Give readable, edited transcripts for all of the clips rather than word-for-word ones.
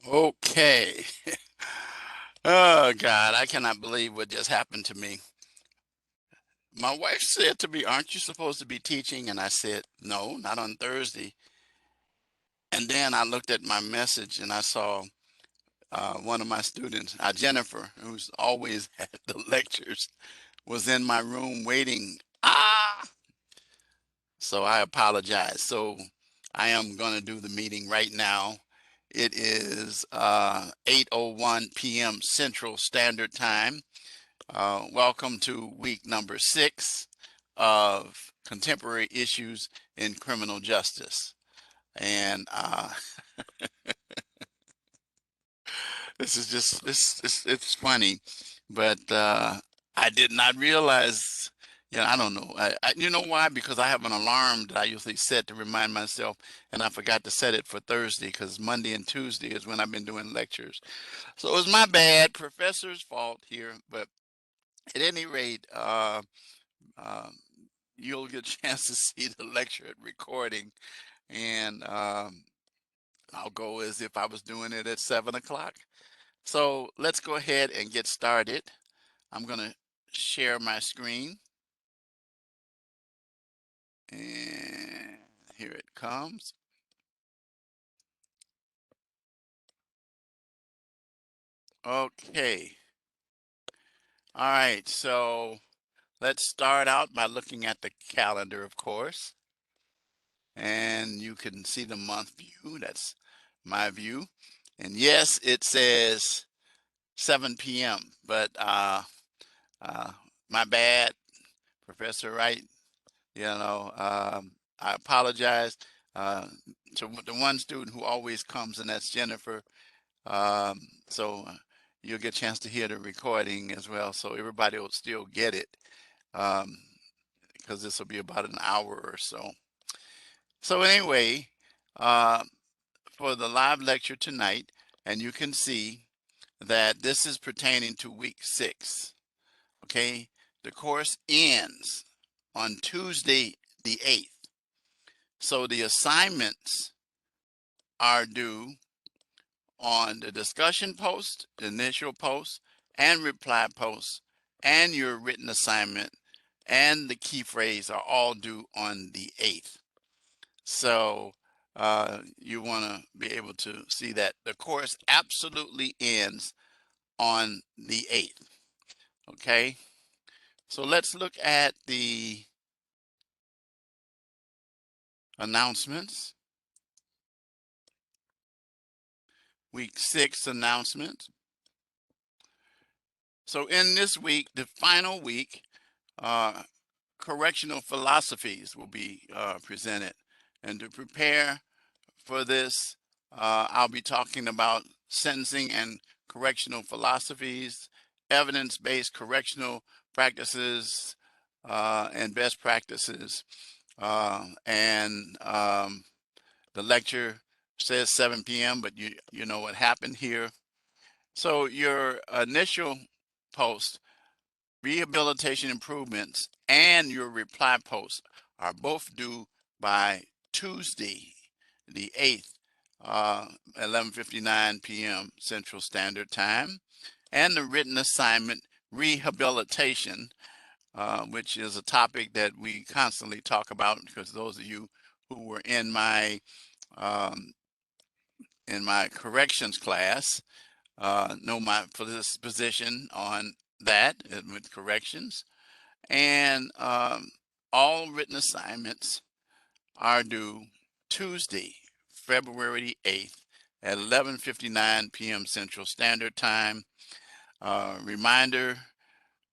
Okay. Oh God, I cannot believe what just happened to me. My wife said to me, "Aren't you supposed to be teaching?" And I said, "No, not on Thursday." And then I looked at my message and I saw one of my students, Jennifer, who's always at the lectures, was in my room waiting. So I apologize. So I am going to do the meeting right now. It is 8:01 p.m. Central Standard Time. Welcome to week number 6 of Contemporary Issues in Criminal Justice. And this is just it's funny, but I did not realize. Yeah, I don't know. You know why? Because I have an alarm that I usually set to remind myself, and I forgot to set it for Thursday because Monday and Tuesday is when I've been doing lectures. So it was my bad, professor's fault here. But at any rate, um, you'll get a chance to see the lecture recording, and I'll go as if I was doing it at 7 o'clock. So let's go ahead and get started. I'm going to share my screen. And here it comes. Okay. All right. So let's start out by looking at the calendar, of course. And you can see the month view. That's my view. And yes, it says 7 p.m. But uh, my bad, Professor Wright. I apologize uh, to the one student who always comes, and that's Jennifer. Um, so you'll get a chance to hear the recording as well. So everybody will still get it um, because this will be about an hour or so. So anyway, uh, for the live lecture tonight, and you can see that this is pertaining to week 6. Okay, the course ends on Tuesday the 8th. So the assignments are due on the discussion post, the initial post, and reply post, and your written assignment and the key phrase are all due on the 8th. So you want to be able to see that the course absolutely ends on the 8th. Okay, so let's look at the announcements. Week 6 announcements. So in this week, the final week, uh, correctional philosophies will be presented. And to prepare for this, I'll be talking about sentencing and correctional philosophies, evidence-based correctional practices, and best practices. And the lecture says 7 p.m., but you know what happened here. So your initial post, rehabilitation improvements, and your reply post are both due by Tuesday, the 8th, 11:59 p.m. Central Standard Time. And the written assignment, rehabilitation, which is a topic that we constantly talk about because those of you who were um, in my corrections class know my position on that with corrections. And all written assignments are due Tuesday, February 8th at 11:59 p.m. Central Standard Time. Reminder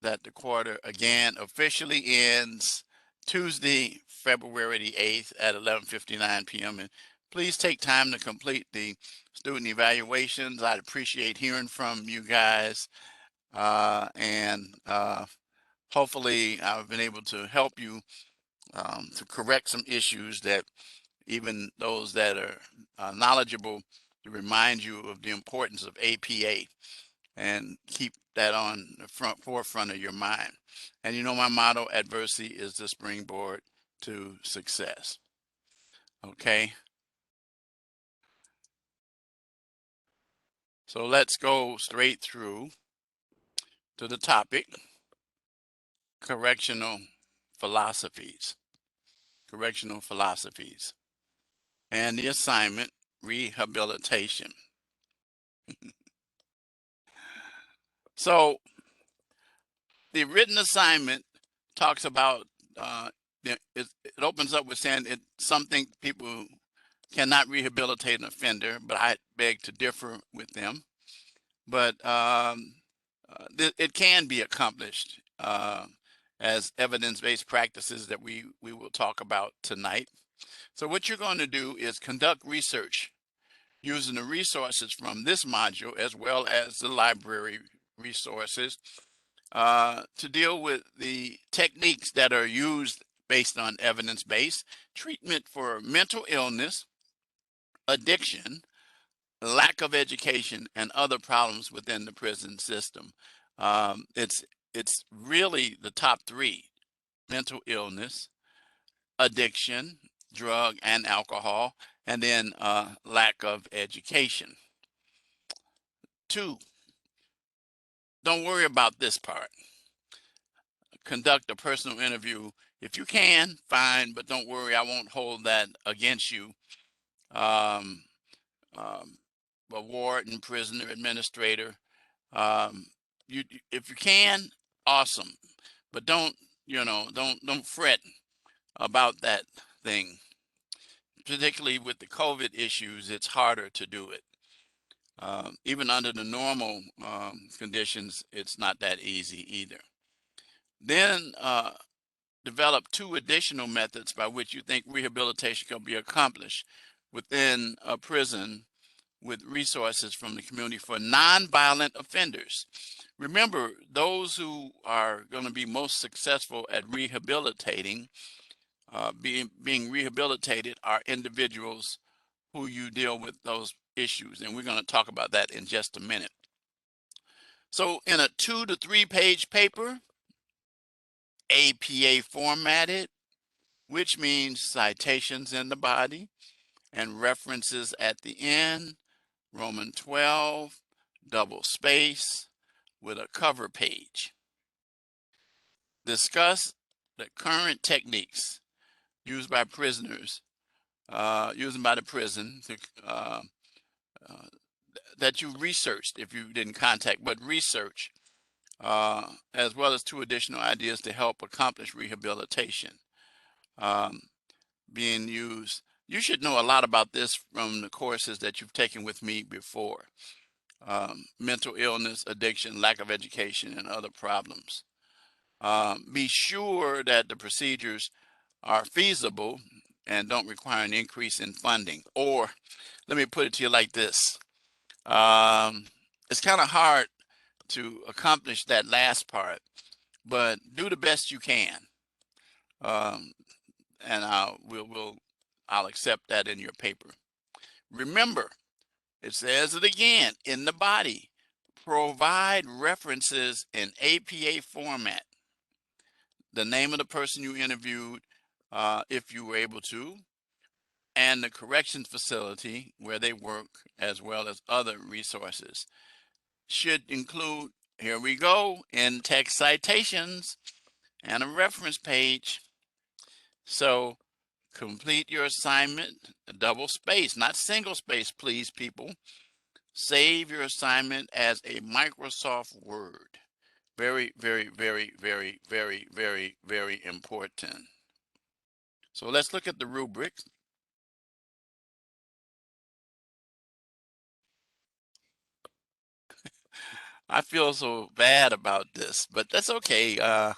that the quarter again officially ends Tuesday, February the 8th at 11:59 p.m. And please take time to complete the student evaluations. I'd appreciate hearing from you guys. And hopefully I've been able to help you to correct some issues that even those that are knowledgeable to remind you of the importance of APA and keep that on the forefront of your mind. And you know my motto, adversity is the springboard to success. Okay. So let's go straight through to the topic, correctional philosophies. Correctional philosophies. And the assignment, rehabilitation. So the written assignment talks about, it opens up with saying something people cannot rehabilitate an offender, but I beg to differ with them. But it can be accomplished as evidence-based practices that we will talk about tonight. So what you're going to do is conduct research using the resources from this module as well as the library resources to deal with the techniques that are used based on evidence-based treatment for mental illness, addiction, lack of education, and other problems within the prison system. It's really the top three: mental illness, addiction, drug and alcohol, and then lack of education. 2, don't worry about this part. Conduct a personal interview. If you can, fine, but don't worry, I won't hold that against you. Um, a warden, prisoner, administrator. Um, if you can, awesome, but don't don't fret about that thing. Particularly with the COVID issues, it's harder to do it. Even under the normal conditions, it's not that easy either. Then develop 2 additional methods by which you think rehabilitation can be accomplished within a prison with resources from the community for nonviolent offenders. Remember, those who are going to be most successful at rehabilitating, being rehabilitated, are individuals who you deal with those issues. And we're going to talk about that in just a minute. So in a 2 to 3 page paper, APA formatted, which means citations in the body and references at the end, Roman 12, double space with a cover page. Discuss the current techniques used by prisoners, used by the prison to, that you researched if you didn't contact, but research, as well as 2 additional ideas to help accomplish rehabilitation being used. You should know a lot about this from the courses that you've taken with me before. Mental illness, addiction, lack of education, and other problems. Be sure that the procedures are feasible and don't require an increase in funding. Or let me put it to you like this. It's kind of hard to accomplish that last part, but do the best you can. And I'll accept that in your paper. Remember, it says it again in the body. Provide references in APA format. The name of the person you interviewed, if you were able to, and the corrections facility where they work, as well as other resources. Should include, here we go, in-text citations and a reference page. So complete your assignment, double space, not single space, please, people. Save your assignment as a Microsoft Word. Very, very, very, very, very, very, very important. So let's look at the rubric. I feel so bad about this, but that's okay. It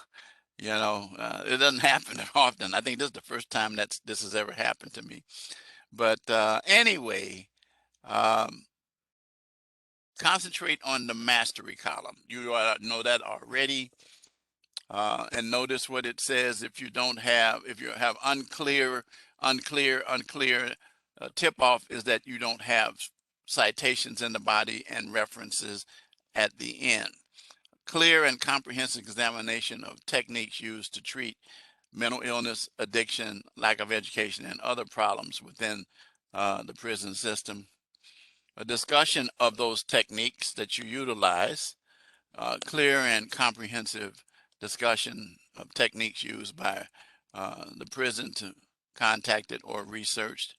doesn't happen often. I think this is the first time that this has ever happened to me. But anyway, um, concentrate on the mastery column. You know that already. And notice what it says if you have unclear, tip off is that you don't have citations in the body and references at the end. Clear and comprehensive examination of techniques used to treat mental illness, addiction, lack of education, and other problems within the prison system. a discussion of those techniques that you utilize, clear and comprehensive discussion of techniques used by the prison to contacted or researched,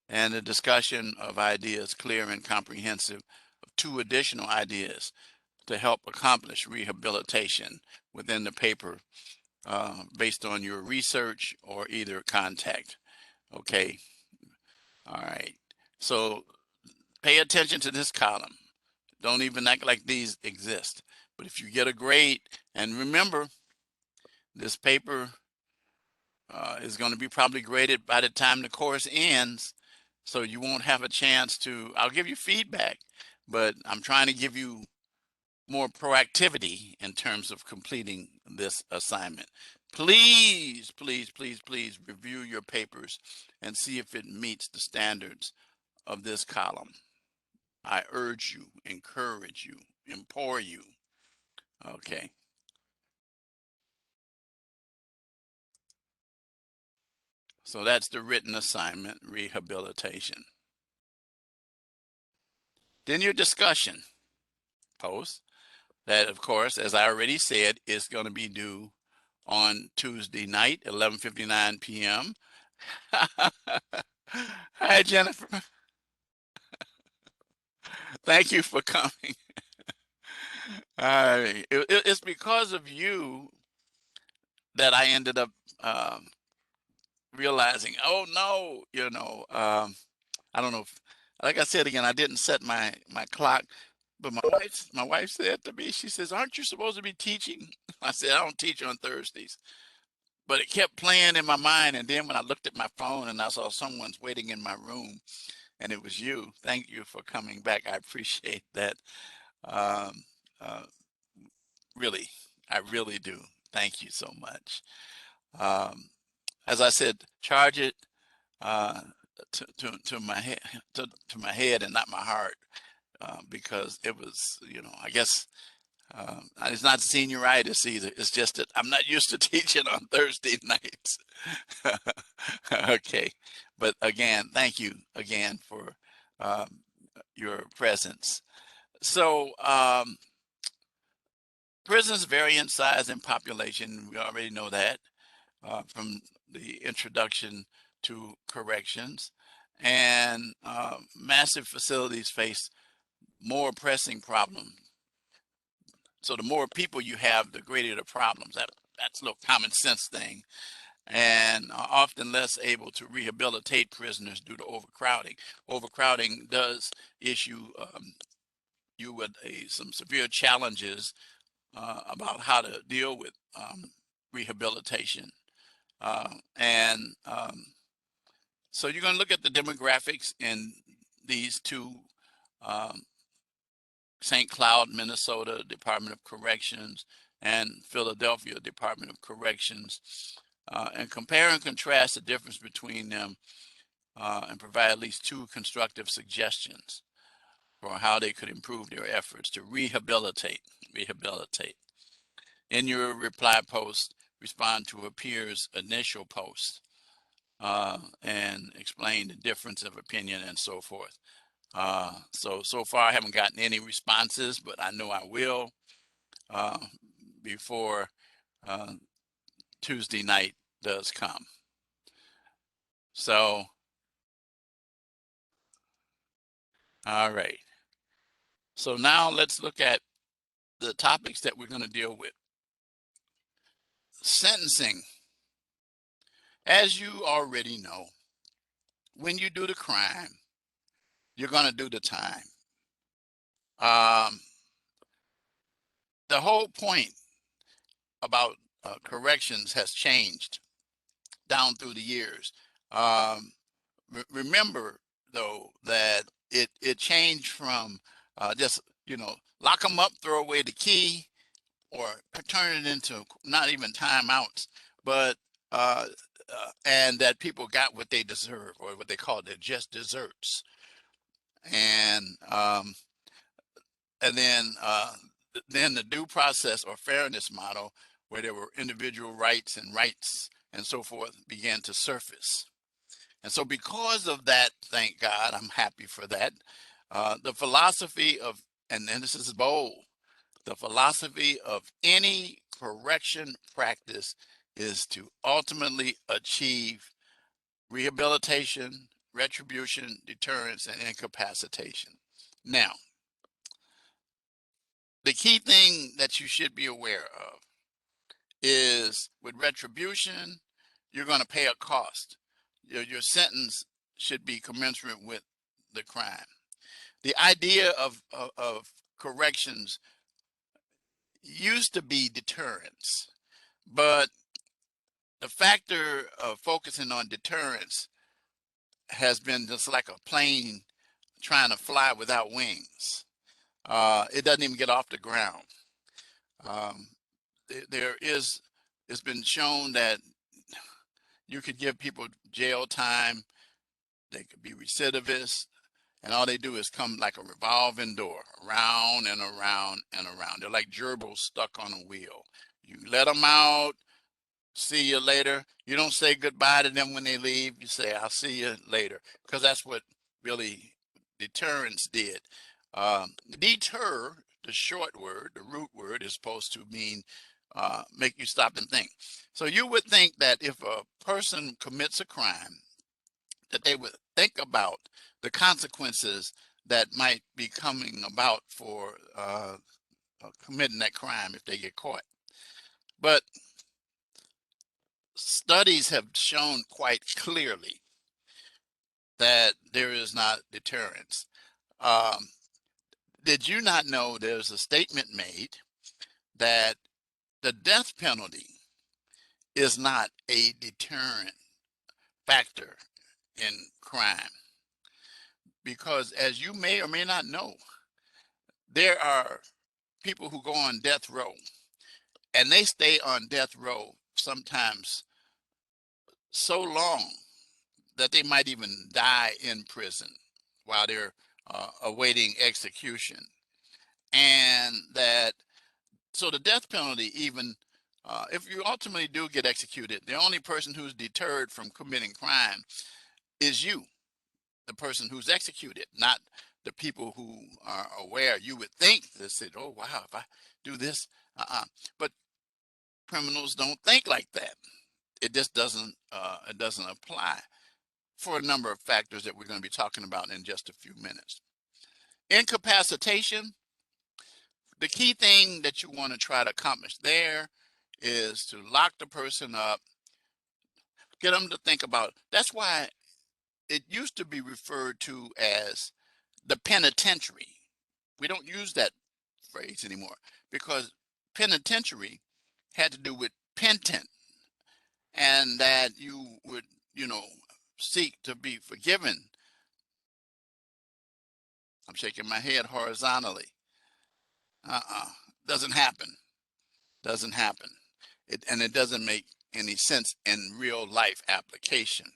and a discussion of ideas clear and comprehensive of two additional ideas to help accomplish rehabilitation within the paper based on your research or either contact. Okay. All right. So pay attention to this column. Don't even act like these exist. But if you get a grade, and remember, this paper is going to be probably graded by the time the course ends. So you won't have a chance to, I'll give you feedback, but I'm trying to give you more proactivity in terms of completing this assignment. Please, please, please, please review your papers and see if it meets the standards of this column. I urge you, encourage you, implore you. Okay. So that's the written assignment, rehabilitation. Then your discussion post that, of course, as I already said, is going to be due on Tuesday night, 11:59 p.m. Hi, Jennifer. Thank you for coming. It's because of you that I ended up realizing, oh no, I don't know if, like I said again, I didn't set my clock, but my wife said to me, she says, "Aren't you supposed to be teaching?" I said, "I don't teach on Thursdays." But it kept playing in my mind, and then when I looked at my phone and I saw someone's waiting in my room, and it was you. Thank you for coming back. I appreciate that. Um, uh, really, I really do. Thank you so much. Um, as I said, charge it uh, to my head, to my head and not my heart, because it was, I guess it's not senioritis either. It's just that I'm not used to teaching on Thursday nights. Okay, but again, thank you again for um, your presence. So prisons vary in size and population. We already know that from the introduction to corrections. And massive facilities face more pressing problems. So the more people you have, the greater the problems. That's a little common sense thing. And are often less able to rehabilitate prisoners due to overcrowding. Overcrowding does issue you with some severe challenges about how to deal with rehabilitation. And so you're going to look at the demographics in these two um, St. Cloud, Minnesota Department of Corrections and Philadelphia Department of Corrections, and compare and contrast the difference between them and provide at least two constructive suggestions for how they could improve their efforts to rehabilitate. In your reply post, respond to a peer's initial post and explain the difference of opinion and so forth. So far I haven't gotten any responses, but I know I will uh, before uh, Tuesday night does come. So, all right. So now let's look at the topics that we're going to deal with. Sentencing. As you already know, when you do the crime, you're going to do the time. Um, the whole point about corrections has changed down through the years. Um, remember, though, that it changed from just, lock them up, throw away the key, or turn it into not even timeouts, but and that people got what they deserve, or what they call their just desserts. And and then the due process or fairness model, where there were individual rights and so forth, began to surface. And so because of that, thank God, I'm happy for that. The philosophy of, and this is bold, the philosophy of any correction practice is to ultimately achieve rehabilitation, retribution, deterrence, and incapacitation. Now, the key thing that you should be aware of is with retribution, you're going to pay a cost. Your sentence should be commensurate with the crime. The idea of corrections used to be deterrence, but the factor of focusing on deterrence has been just like a plane trying to fly without wings. It doesn't even get off the ground. Um, there is, it's been shown that you could give people jail time, they could be recidivists, and all they do is come like a revolving door, around and around and around. They're like gerbils stuck on a wheel. You let them out, see you later. You don't say goodbye to them when they leave. You say, I'll see you later, because that's what really deterrence did. Deter, the short word, the root word, is supposed to mean make you stop and think. So you would think that if a person commits a crime, that they would think about the consequences that might be coming about for committing that crime if they get caught. But studies have shown quite clearly that there is not deterrence. Um, did you not know there's a statement made that the death penalty is not a deterrent factor in crime? Because as you may or may not know, there are people who go on death row and they stay on death row sometimes so long that they might even die in prison while they're awaiting execution. And that, so the death penalty, even if you ultimately do get executed, the only person who's deterred from committing crime is you, the person who's executed, not the people who are aware. You would think they said, oh, wow, if I do this, but criminals don't think like that. It just doesn't, it doesn't apply for a number of factors that we're going to be talking about in just a few minutes. Incapacitation, the key thing that you want to try to accomplish there is to lock the person up, get them to think about it. That's why it used to be referred to as the penitentiary. We don't use that phrase anymore because penitentiary had to do with penitent, and that you would, you know, seek to be forgiven. I'm shaking my head horizontally. Doesn't happen. Doesn't happen. And it doesn't make any sense in real life application.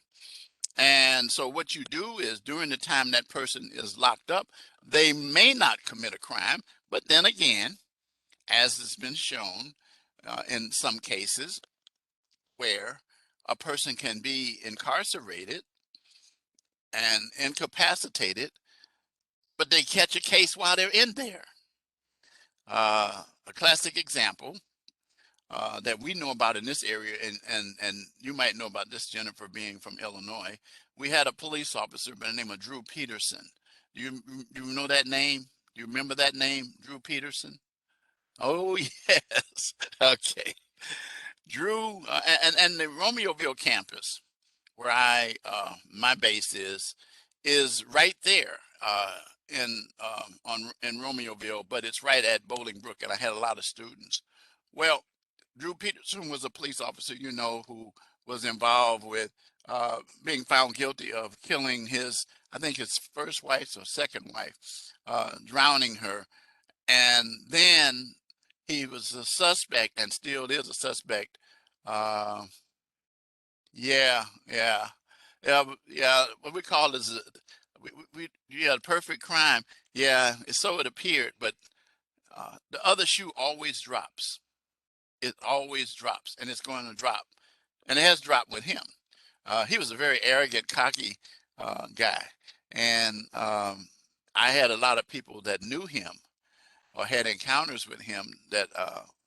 And so what you do is during the time that person is locked up, they may not commit a crime, but then again, as has been shown in some cases where a person can be incarcerated and incapacitated, but they catch a case while they're in there. A classic example that we know about in this area, and you might know about this, Jennifer, being from Illinois. We had a police officer by the name of Drew Peterson. Do you know that name? Do you remember that name, Drew Peterson? Oh yes. Okay. Drew and the Romeoville campus, where I my base is right there in Romeoville, but it's right at Bolingbrook, and I had a lot of students. Well, Drew Peterson was a police officer, you know, who was involved with being found guilty of killing his, I think his first wife or second wife, drowning her, and then he was a suspect and still is a suspect. Uh, yeah, yeah, yeah, yeah. What we call is yeah, perfect crime. Yeah, so it appeared, but the other shoe always drops. It always drops, and it's going to drop, and it has dropped with him. He was a very arrogant, cocky guy, and I had a lot of people that knew him or had encounters with him that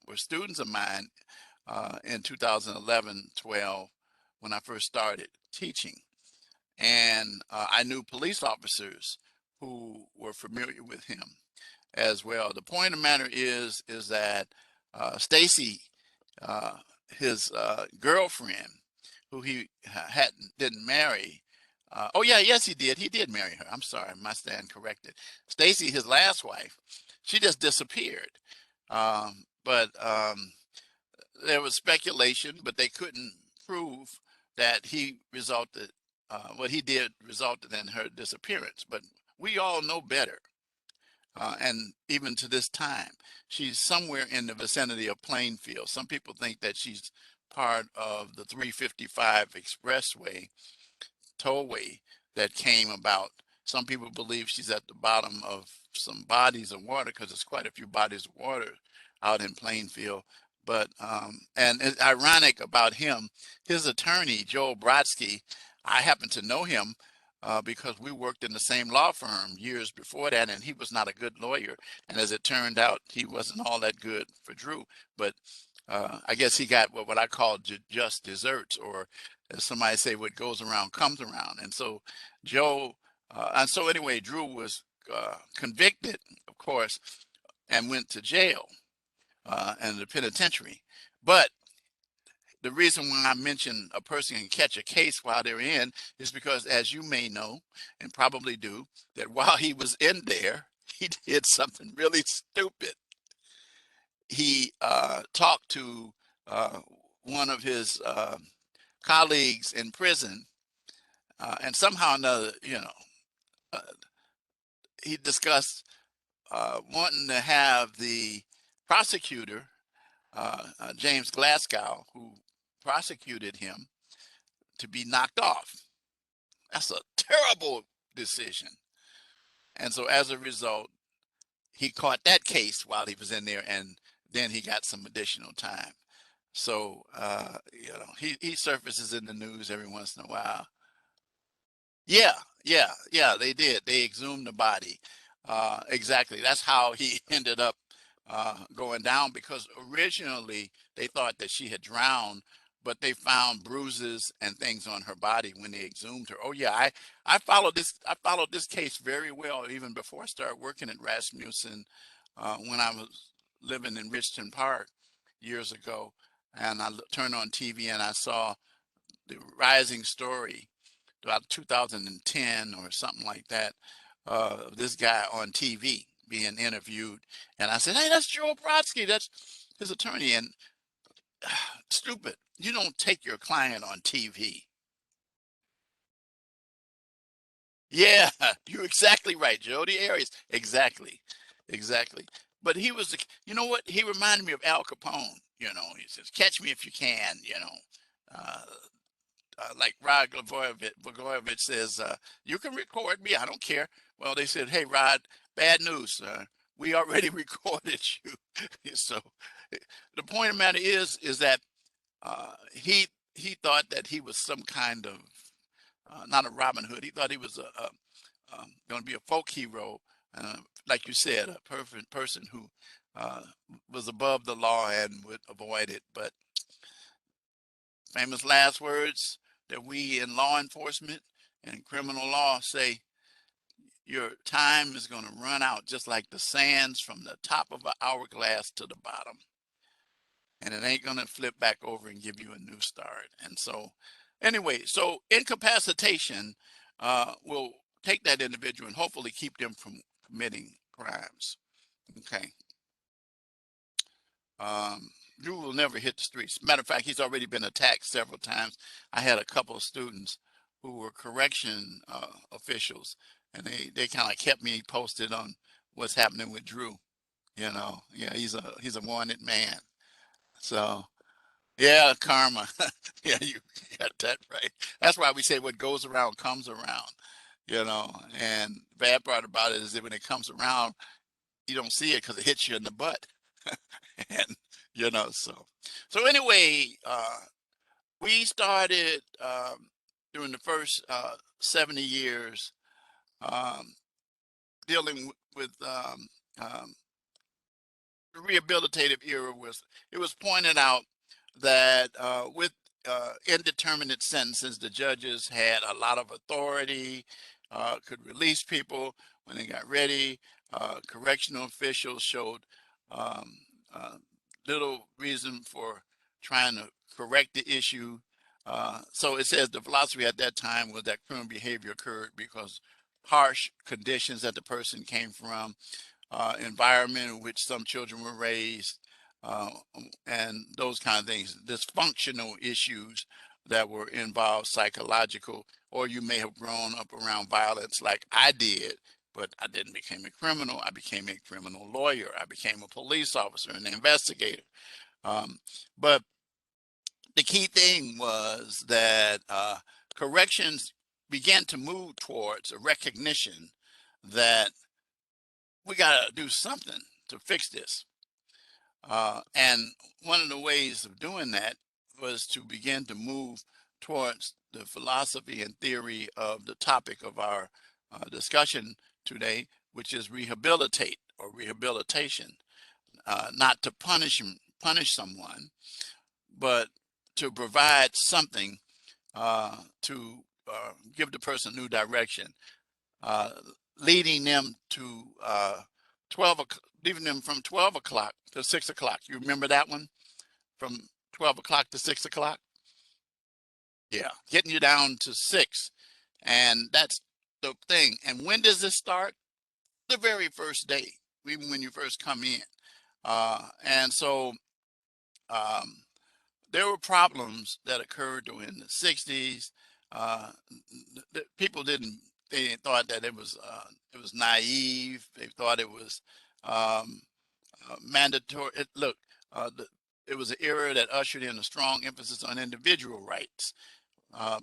were students of mine in 2011, 12, when I first started teaching. And I knew police officers who were familiar with him as well. The point of the matter is that Stacy, uh, his girlfriend, who he didn't marry. Oh yeah, yes he did. He did marry her. I'm sorry, my stand corrected. Stacy, his last wife, she just disappeared. But there was speculation, but they couldn't prove that he resulted. What he did resulted in her disappearance. But we all know better. And even to this time, she's somewhere in the vicinity of Plainfield. Some people think that she's part of the 355 expressway tollway that came about. Some people believe she's at the bottom of some bodies of water because there's quite a few bodies of water out in Plainfield. But and it's ironic about him, his attorney, Joel Brodsky, I happen to know him because we worked in the same law firm years before that, and he was not a good lawyer. And as it turned out, he wasn't all that good for Drew. But I guess he got what I call just desserts, or as somebody say, what goes around comes around. And so and so anyway, Drew was convicted, of course, and went to jail and the penitentiary. But the reason why I mention a person can catch a case while they're in is because, as you may know, and probably do, that while he was in there, he did something really stupid. He talked to uh, one of his colleagues in prison, and somehow or another, uh, he discussed wanting to have the prosecutor, James Glasgow, who prosecuted him, to be knocked off. That's a terrible decision. And so as a result, he caught that case while he was in there, and then he got some additional time. So he surfaces in the news every once in a while. Yeah, yeah, they did. They exhumed the body. Exactly. That's how he ended up going down, because originally they thought that she had drowned, but they found bruises and things on her body when they exhumed her. Oh yeah, I followed this case very well even before I started working at Rasmussen when I was living in Richton Park years ago, and I turned on TV and I saw the rising story about 2010 or something like that. This guy on TV being interviewed, and I said, "Hey, that's Joe Brodsky. That's his attorney." And stupid, you don't take your client on TV. Yeah, you're exactly right, Jody Arias. Exactly, exactly. But he was, you know what? He reminded me of Al Capone. He says, "Catch me if you can." Uh, like Rod Blagojevich says, "You can record me. I don't care." Well, they said, "Hey, Rod, bad news. We already recorded you." So the point of the matter is that he thought that he was some kind of not a Robin Hood. He thought he was going to be a folk hero, uh, like you said, a perfect person who uh, was above the law and would avoid it. But famous last words that we in law enforcement and criminal law say: your time is going to run out just like the sands from the top of an hourglass to the bottom. And it ain't going to flip back over and give you a new start. And so, anyway, so incapacitation will take that individual and hopefully keep them from committing crimes. Okay. Um, Drew will never hit the streets. Matter of fact, he's already been attacked several times. I had a couple of students who were correction officials, and they kind of kept me posted on what's happening with Drew. Yeah, he's a wanted man. So yeah, karma. Yeah, you got that right. That's why we say what goes around comes around. And bad part about it is that when it comes around, you don't see it because it hits you in the butt. And so anyway, we started during the first 70 years. Um, dealing with the rehabilitative era was, it was pointed out that with indeterminate sentences, the judges had a lot of authority, could release people when they got ready. Correctional officials showed um, uh, little reason for trying to correct the issue. So it says the philosophy at that time was that criminal behavior occurred because harsh conditions that the person came from, environment in which some children were raised, uh, and those kind of things, dysfunctional issues that were involved, psychological, or you may have grown up around violence like I did, but I didn't become a criminal. I became a criminal lawyer. I became a police officer and an investigator. But the key thing was that corrections began to move towards a recognition that we got to do something to fix this. And one of the ways of doing that was to begin to move towards the philosophy and theory of the topic of our discussion today, which is rehabilitate or rehabilitation. Not to punish someone, but to provide something to give the person new direction, uh, leading them to 12 o'clock, leaving them from 12 o'clock to 6 o'clock. You remember that one? From 12 o'clock to 6 o'clock? Yeah, getting you down to 6. And that's the thing. And when does this start? The very first day, even when you first come in. And so um, there were problems that occurred during the 60s. People didn't, they thought that it was naive. They thought it was um, mandatory. Look, it was an era that ushered in a strong emphasis on individual rights.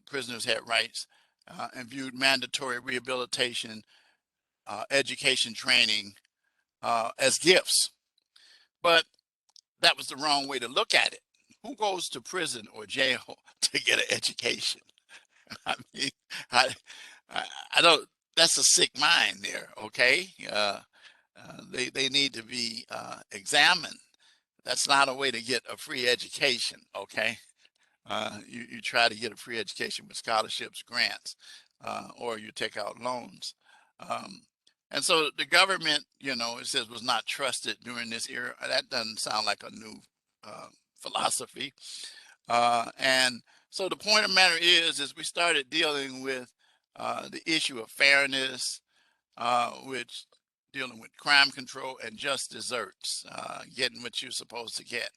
Prisoners had rights, and viewed mandatory rehabilitation, education, training as gifts. But that was the wrong way to look at it. Who goes to prison or jail to get an education? I mean, I, I don't. That's a sick mind there. Okay, they need to be examined. That's not a way to get a free education. Okay, you try to get a free education with scholarships, grants, or you take out loans. Um, and so the government, it says was not trusted during this era. That doesn't sound like a new uh, philosophy. And so the point of the matter is we started dealing with the issue of fairness, which dealing with crime control and just desserts, getting what you're supposed to get.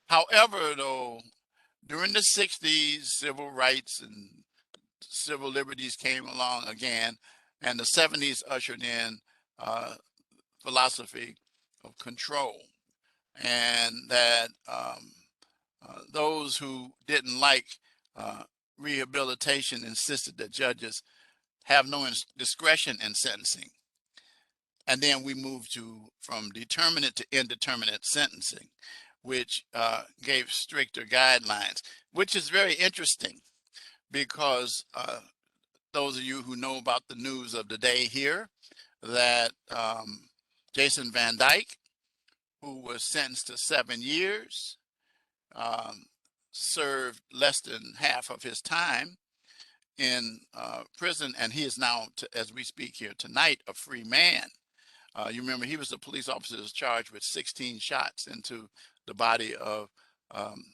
However, though, during the 60s, civil rights and civil liberties came along again, and the 70s ushered in philosophy of control, and that those who didn't like uh, rehabilitation insisted that judges have no discretion in sentencing. And then we moved from determinate to indeterminate sentencing, which gave stricter guidelines, which is very interesting because those of you who know about the news of the day here, that Jason Van Dyke, who was sentenced to 7 years, um, served less than half of his time in prison, and he is now, as we speak here tonight, a free man. You remember he was the police officer that was charged with 16 shots into the body of um,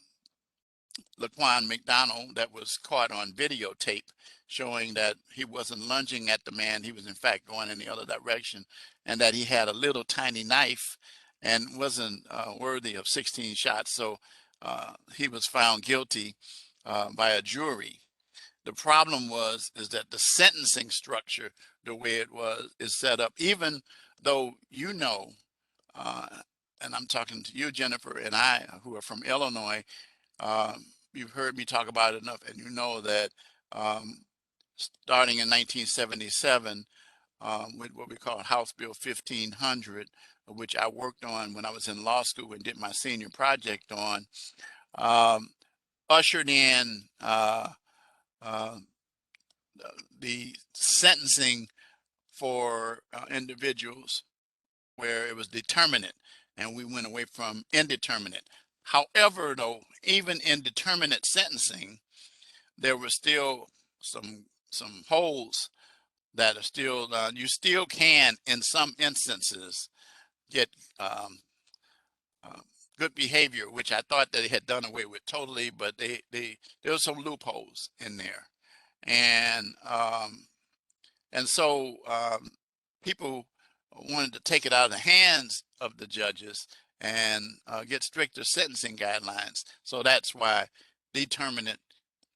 Laquan McDonald that was caught on videotape, showing that he wasn't lunging at the man. He was in fact going in the other direction, and that he had a little tiny knife and wasn't worthy of 16 shots. So he was found guilty by a jury. The problem is that the sentencing structure, the way it is set up, even though uh, and I'm talking to you, Jennifer, and I, who are from Illinois, um, you've heard me talk about it enough, and you know that um, starting in 1977, with what we call House Bill 1500, which I worked on when I was in law school and did my senior project on, um, ushered in uh, the sentencing for individuals where it was determinate, and we went away from indeterminate. However, though, even in determinate sentencing, there were still some holes that are still you still can, in some instances, get uh, good behavior, which I thought that they had done away with totally, but there were some loopholes in there, and so people wanted to take it out of the hands of the judges and get stricter sentencing guidelines. So that's why determinate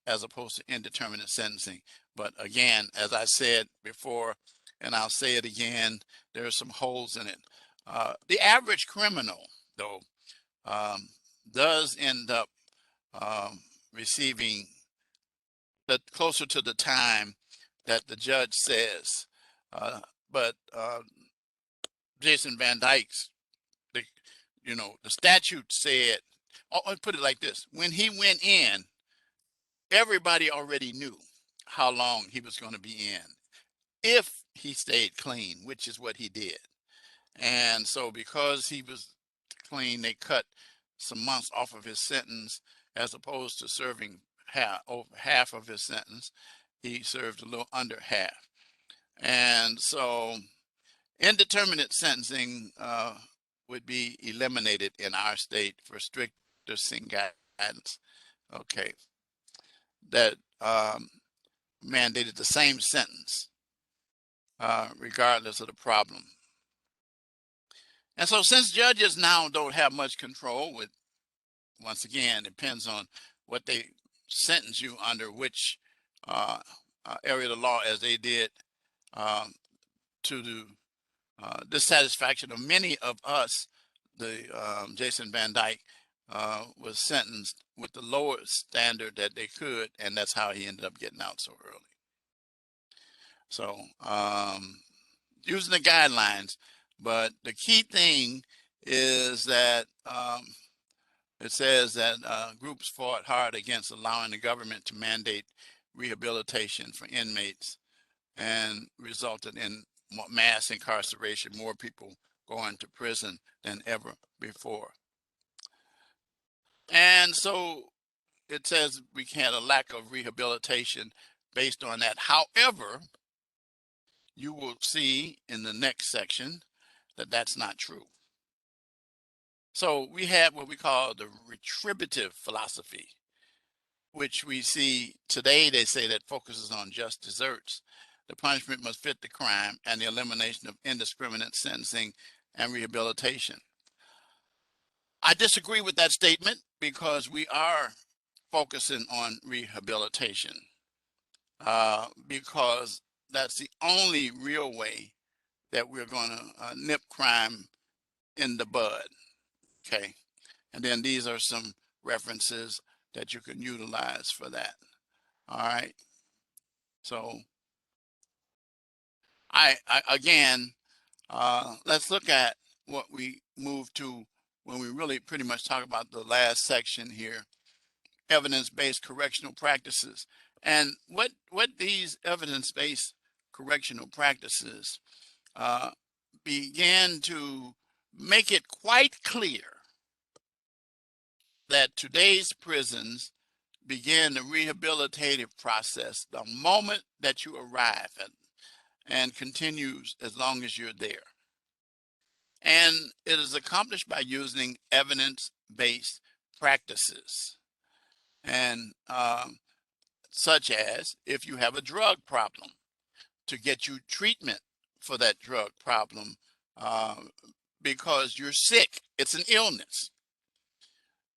as opposed to indeterminate sentencing. But again, as I said before, and I'll say it again, there are some holes in it. The average criminal, though, does end up receiving closer to the time that the judge says. But Jason Van Dyke's, the, the statute said, I'll put it like this: when he went in, everybody already knew how long he was going to be in if he stayed clean, which is what he did. And so because he was clean, they cut some months off of his sentence, as opposed to serving over half of his sentence. He served a little under half. And so indeterminate sentencing would be eliminated in our state for stricter sentencing guidance. Okay. That mandated the same sentence, regardless of the problem. And so since judges now don't have much control, with, once again, depends on what they sentence you under, which area of the law, as they did to the dissatisfaction of many of us, the Jason Van Dyke was sentenced with the lowest standard that they could, and that's how he ended up getting out so early. So using the guidelines, but the key thing is that it says that groups fought hard against allowing the government to mandate rehabilitation for inmates, and resulted in mass incarceration, more people going to prison than ever before. And so it says we had a lack of rehabilitation based on that. However, you will see in the next section that that's not true. So we have what we call the retributive philosophy, which we see today. They say that focuses on just desserts. The punishment must fit the crime, and the elimination of indiscriminate sentencing and rehabilitation. I disagree with that statement, because we are focusing on rehabilitation, because that's the only real way that we're going to nip crime in the bud. Okay. And then these are some references that you can utilize for that. All right. So again, let's look at what we moved to when we really pretty much talk about the last section here: evidence-based correctional practices. And what these evidence-based correctional practices began to make it quite clear that today's prisons begin the rehabilitative process the moment that you arrive at, and continues as long as you're there. And it is accomplished by using evidence-based practices. And such as, if you have a drug problem, to get you treatment for that drug problem because you're sick. It's an illness.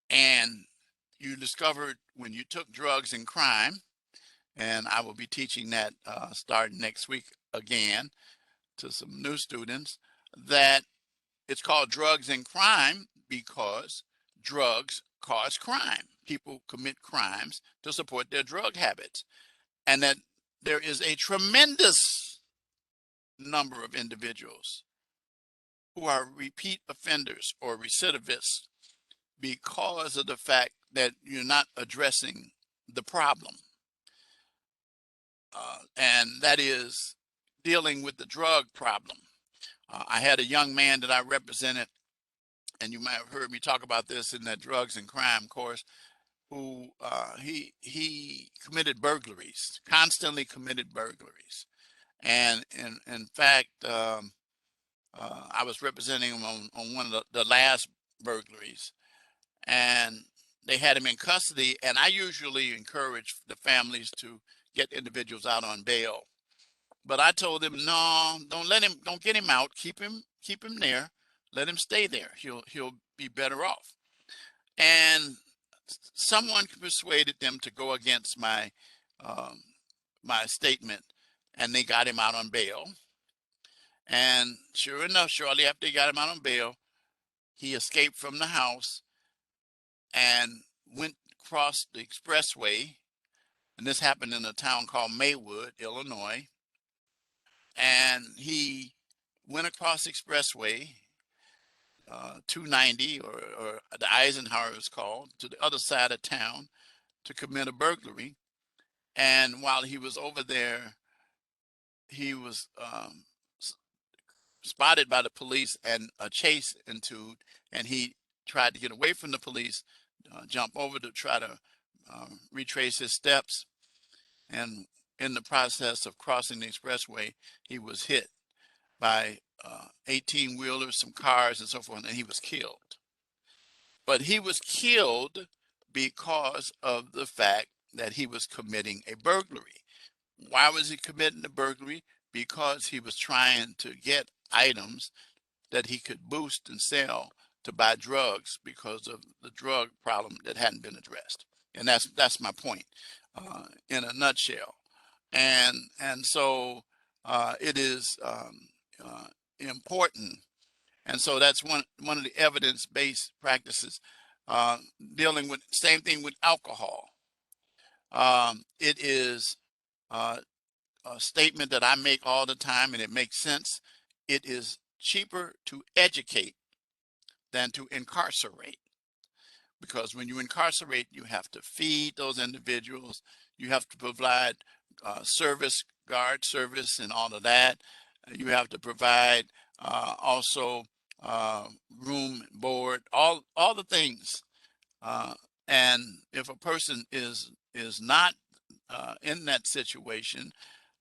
And you discovered when you took drugs in crime, and I will be teaching that starting next week again to some new students, that it's called drugs in crime because drugs cause crime. People commit crimes to support their drug habits, and that there is a tremendous number of individuals who are repeat offenders or recidivists because of the fact that you're not addressing the problem. And that is dealing with the drug problem. I had a young man that I represented, and you might have heard me talk about this in that drugs and crime course, who he committed burglaries, constantly committed burglaries. And in fact, I was representing him on one of the last burglaries, and they had him in custody. And I usually encourage the families to get individuals out on bail. But I told them, no, don't get him out. Keep him there. Let him stay there. He'll be better off. And someone persuaded them to go against um, my statement, and they got him out on bail. And sure enough, shortly after they got him out on bail, he escaped from the house and went across the expressway. And this happened in a town called Maywood, Illinois. And he went across the expressway, 290, or the Eisenhower is called, to the other side of town to commit a burglary. And while he was over there, he was spotted by the police, and a chase ensued, and he tried to get away from the police, jump over to try to retrace his steps. And in the process of crossing the expressway, he was hit by 18 wheelers, some cars, and so forth, and he was killed. But he was killed because of the fact that he was committing a burglary. Why was he committing the burglary? Because he was trying to get items that he could boost and sell to buy drugs because of the drug problem that hadn't been addressed. And that's my point in a nutshell. And so it is important. And so that's one of the evidence-based practices, dealing with same thing with alcohol. It is a statement that I make all the time, and it makes sense. It is cheaper to educate than to incarcerate, because when you incarcerate, you have to feed those individuals, you have to provide guard service and all of that. You have to provide also room, board, all the things. And if a person is not in that situation,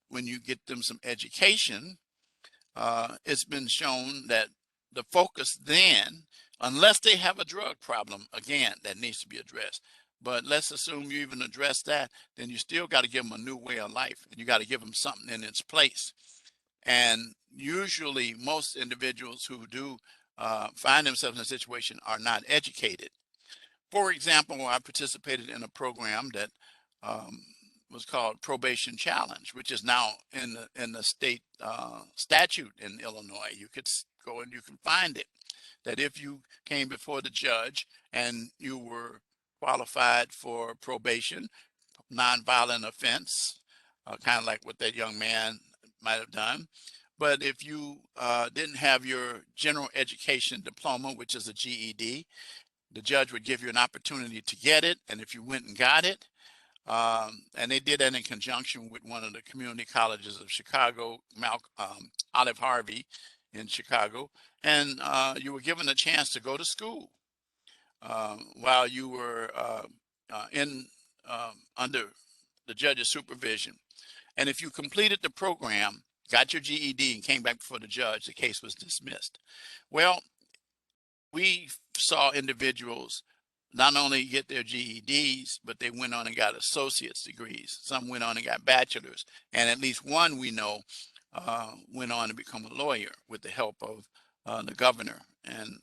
when you get them some education, it's been shown that the focus then, unless they have a drug problem, again, that needs to be addressed. But let's assume you even address that, then you still got to give them a new way of life, and you got to give them something in its place. And usually most individuals who do find themselves in a situation are not educated. For example, I participated in a program that was called Probation Challenge, which is now in the state statute in Illinois. You could go and you can find it, that if you came before the judge and you were qualified for probation, nonviolent offense, kind of like what that young man might have done. But if you didn't have your general education diploma, which is a GED, the judge would give you an opportunity to get it. And if you went and got it, and they did that in conjunction with one of the community colleges of Chicago, Olive Harvey in Chicago, and you were given a chance to go to school while you were under the judge's supervision. And if you completed the program, got your GED, and came back before the judge, the case was dismissed. Well, we saw individuals not only get their GEDs, but they went on and got associate's degrees. Some went on and got bachelor's, and at least one we know went on to become a lawyer with the help of the governor and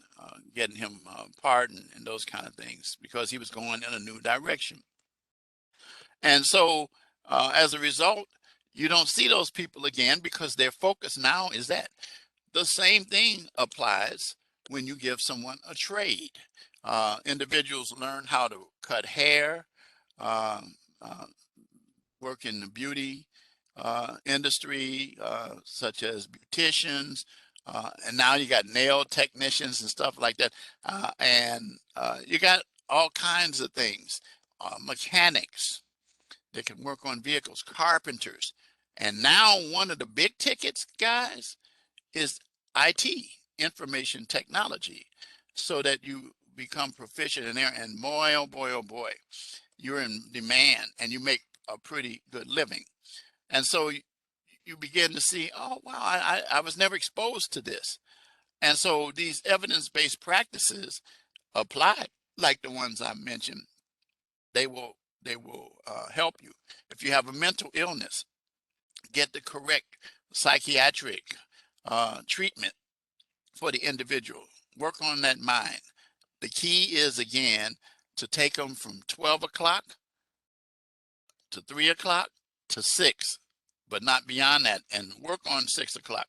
getting him pardoned and those kind of things, because he was going in a new direction. And so as a result, you don't see those people again, because their focus now is that. The same thing applies when you give someone a trade. Individuals learn how to cut hair, uh, uh, work in the beauty industry, such as beauticians, and now you got nail technicians and stuff like that. And you got all kinds of things, mechanics that can work on vehicles, carpenters. And now one of the big tickets, guys, is IT, information technology, so that you become proficient in there. And boy, oh boy, oh boy, you're in demand and you make a pretty good living. And so you begin to see, oh, wow, I was never exposed to this. And so these evidence-based practices applied, like the ones I mentioned, they will help you. If you have a mental illness, get the correct psychiatric treatment for the individual. Work on that mind. The key is, again, to take them from 12 o'clock to 3 o'clock to 6, but not beyond that, and work on 6 o'clock.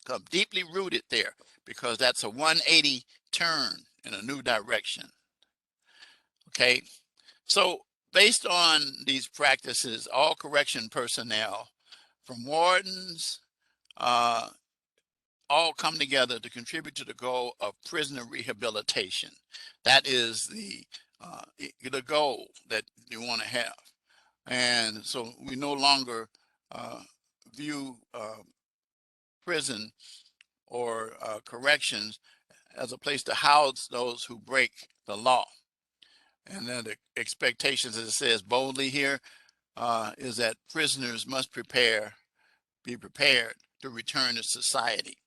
Come deeply rooted there, because that's a 180 turn in a new direction. Okay, so based on these practices, all correction personnel, from wardens, all come together to contribute to the goal of prisoner rehabilitation. That is the goal that you want to have. And so we no longer view prison or corrections as a place to house those who break the law. And then the expectations, as it says boldly here, is that prisoners must be prepared to return to society.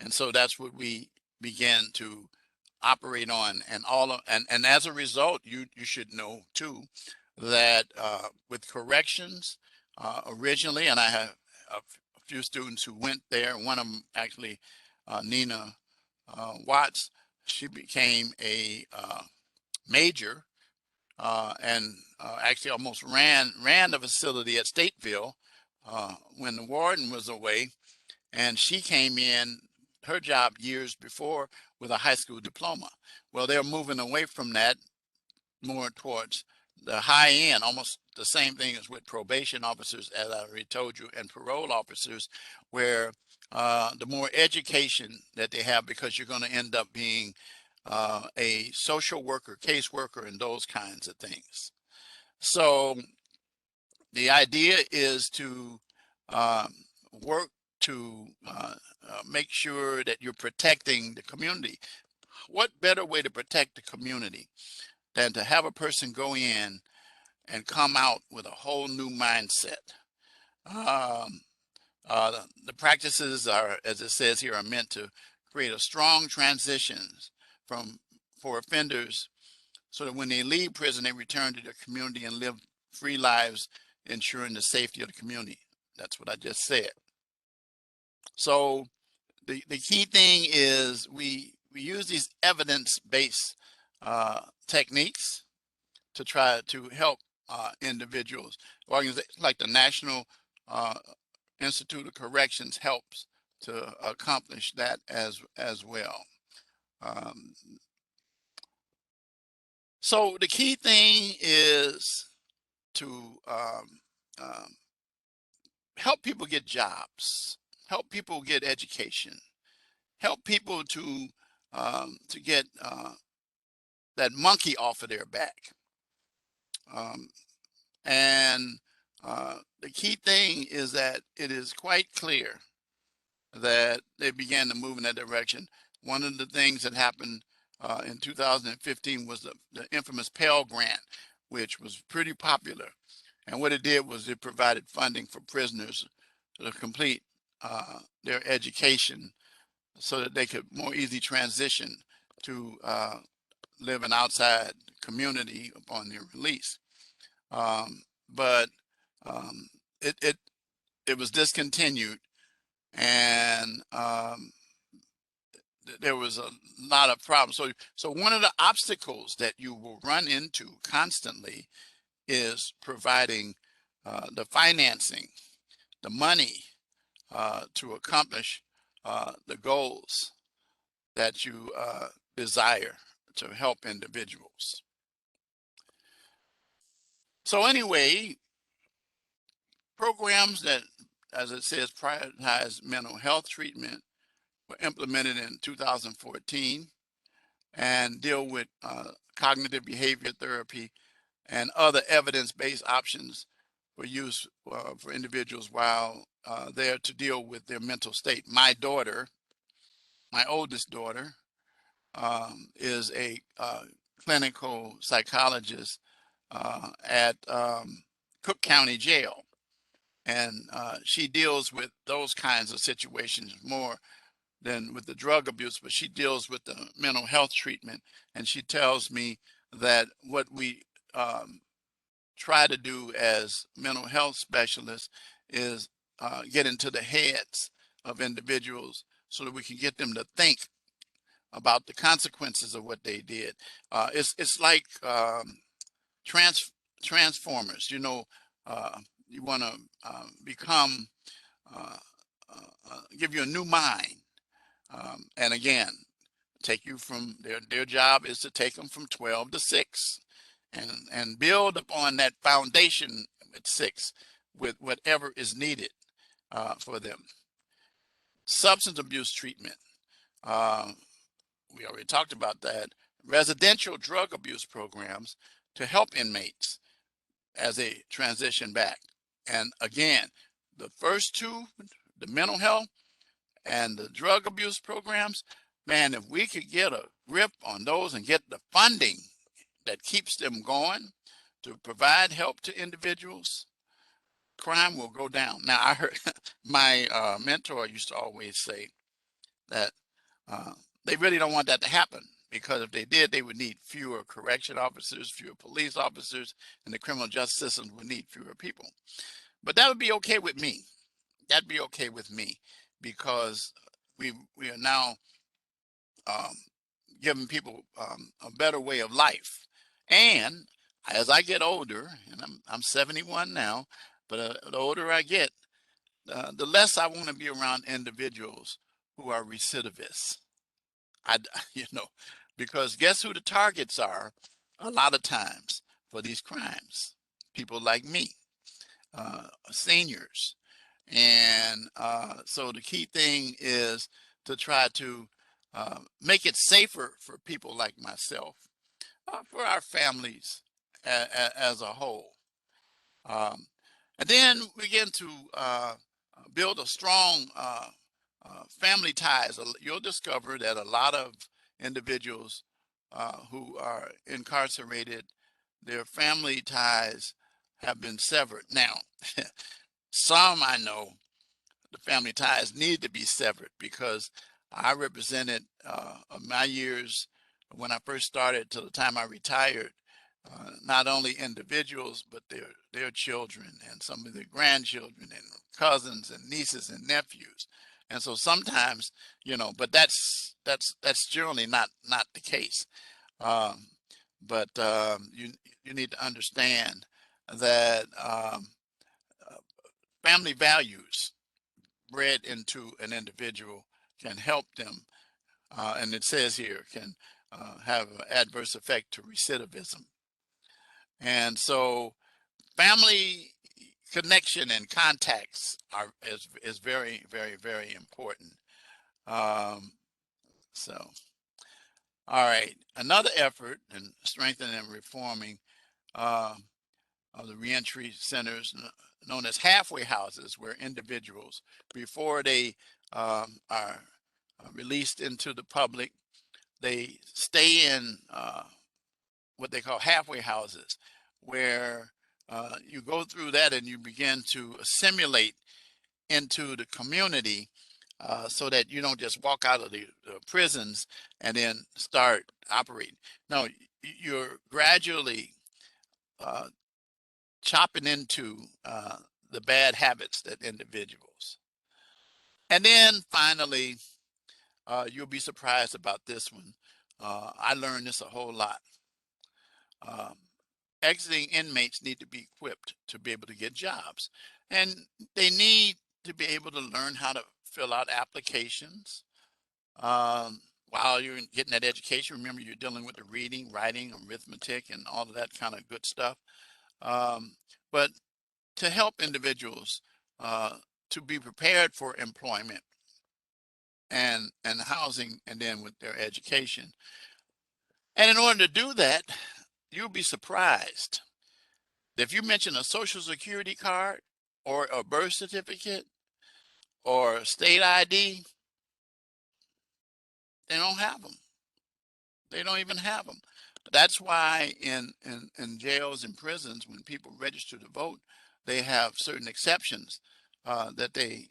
And so that's what we began to operate on. And as a result, you should know too that with corrections originally, and I have a few students who went there. One of them actually, Nina Watts, she became a major and actually almost ran the facility at Stateville when the warden was away, and she came in her job years before with a high school diploma. Well, they're moving away from that more towards the high end, almost the same thing as with probation officers, as I already told you, and parole officers, where the more education that they have, because you're going to end up being a social worker, caseworker, and those kinds of things. So the idea is to work to make sure that you're protecting the community. What better way to protect the community than to have a person go in and come out with a whole new mindset? The practices are, as it says here, are meant to create a strong transition for offenders, so that when they leave prison, they return to their community and live free lives, ensuring the safety of the community. That's what I just said. So the key thing is we use these evidence-based techniques to try to help individuals. Organizations like the National Institute of Corrections helps to accomplish that as well. So the key thing is to help people get jobs, help people get education, help people to get that monkey off of their back. And the key thing is that it is quite clear that they began to move in that direction. One of the things that happened in 2015 was the infamous Pell Grant, which was pretty popular. And what it did was it provided funding for prisoners to complete their education so that they could more easily transition to live an outside community upon their release. But it was discontinued, and there was a lot of problems. So one of the obstacles that you will run into constantly is providing the financing, the money to accomplish the goals that you desire to help individuals. So anyway, programs that, as it says, prioritize mental health treatment were implemented in 2014 and deal with cognitive behavior therapy and other evidence-based options for use for individuals while they're to deal with their mental state. My daughter, my oldest daughter, is a clinical psychologist at Cook County Jail. And she deals with those kinds of situations more than with the drug abuse, but she deals with the mental health treatment. And she tells me that what we try to do as mental health specialists is get into the heads of individuals so that we can get them to think about the consequences of what they did. It's like trans transformers. You know, you want to become uh, give you a new mind, and again, take you from their job is to take them from 12 to 6, and build upon that foundation at 6 with whatever is needed for them. Substance abuse treatment. Uh, we already talked about that. Residential drug abuse programs to help inmates as they transition back. And again, the first two, the mental health and the drug abuse programs, man, if we could get a grip on those and get the funding that keeps them going to provide help to individuals, crime will go down. Now, I heard my mentor used to always say that uh, they really don't want that to happen, because if they did, they would need fewer correction officers, fewer police officers, and the criminal justice system would need fewer people. But that would be okay with me. That'd be okay with me, because we are now um, giving people a better way of life. And as I get older, and I'm 71 now, but the older I get, the less I want to be around individuals who are recidivists. I, you know, because guess who the targets are a lot of times for these crimes? People like me, seniors. And so the key thing is to try to make it safer for people like myself, for our families as a whole. Um, and then we begin to build a strong family ties. You'll discover that a lot of individuals who are incarcerated, their family ties have been severed. Now, some I know the family ties need to be severed, because I represented my years when I first started to the time I retired, not only individuals, but their children and some of their grandchildren and cousins and nieces and nephews. And so sometimes, but that's generally not the case. Um, but you need to understand that family values bred into an individual can help them, and it says here, can have an adverse effect to recidivism. And so family connection and contacts is very, very, very important. Um, so, all right, another effort in strengthening and reforming uh, of the reentry centers, known as halfway houses, where individuals, before they are released into the public, they stay in what they call halfway houses, where you go through that and you begin to assimilate into the community, so that you don't just walk out of the prisons and then start operating. No, you're gradually uh, chopping into the bad habits that individuals. And then finally, you'll be surprised about this one. I learned this a whole lot. Um, Exiting inmates need to be equipped to be able to get jobs, and they need to be able to learn how to fill out applications. While you're getting that education, remember you're dealing with the reading, writing, arithmetic, and all of that kind of good stuff. But to help individuals to be prepared for employment and housing, and then with their education. And in order to do that, you'll be surprised If you mention a social security card or a birth certificate or state ID, they don't have them. They don't even have them. That's why in jails and prisons, when people register to vote, they have certain exceptions that they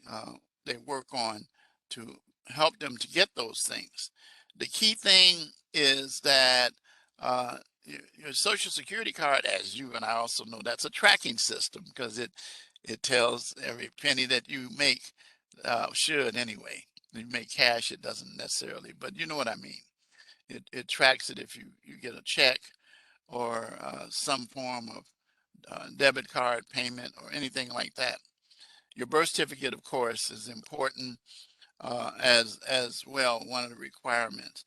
work on to help them to get those things. The key thing is that your Social Security card, as you and I also know, that's a tracking system because it tells every penny that you make, should anyway. You make cash, it doesn't necessarily, but you know what I mean. It tracks it if you get a check or some form of debit card payment or anything like that. Your birth certificate, of course, is important as well. One of the requirements.